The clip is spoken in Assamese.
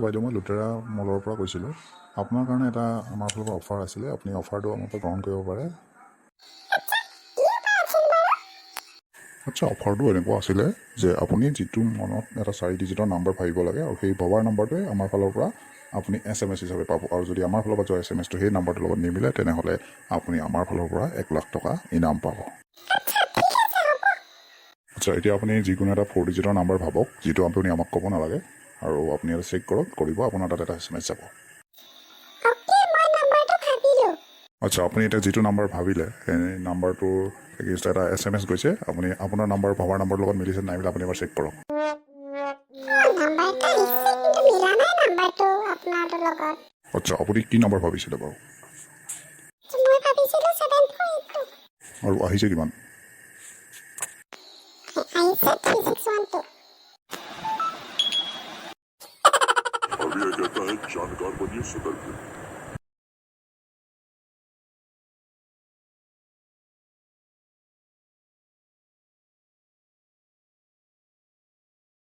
বাইদেউ মই লুটেৰা মলৰ পৰা কৈছিলোঁ। আপোনাৰ কাৰণে এটা আমাৰ ফালৰ পৰা অফাৰ আছিলে, আপুনি অফাৰটো আমাৰ পৰা গ্ৰহণ কৰিব পাৰে। আচ্ছা, অফাৰটো এনেকুৱা আছিলে যে আপুনি যিটো মনত এটা 4 ডিজিটৰ নাম্বাৰ ভাবিব লাগে আৰু সেই ভবাৰ নাম্বাৰটোৱে আমাৰ ফালৰ পৰা আপুনি SMS হিচাপে পাব। আৰু যদি আমাৰ ফালৰ পৰা যোৱা SMSটো সেই নাম্বাৰটোৰ লগত নিমিলে তেনেহ'লে আপুনি আমাৰ ফালৰ পৰা 1 লাখ টকা ইনাম পাব। আচ্ছা, এতিয়া আপুনি যিকোনো এটা 4 ডিজিটৰ নাম্বাৰ ভাবক, যিটো আপুনি আমাক ক'ব নালাগে, আৰু আপুনি এটা চেক কৰিব, আপোনাৰ তাত এটা SMS যাব। আচ্ছা, আপুনি এতিয়া যিটো নাম্বাৰ ভাবিলে সেই নাম্বাৰটোৰ এগেইনষ্ট এটা SMS গৈছে। আপুনি আপোনাৰ নাম্বাৰ ভবাৰ নাম্বাৰৰ লগত মিলিছে নাই মিলে আপুনি এবাৰ চেক কৰক। আচ্ছা, আপুনি কি নাম্বাৰ ভাবিছিলে বাৰু? আৰু আহিছে কিমান? अभी कहता है जानकार बनिए सतर्क।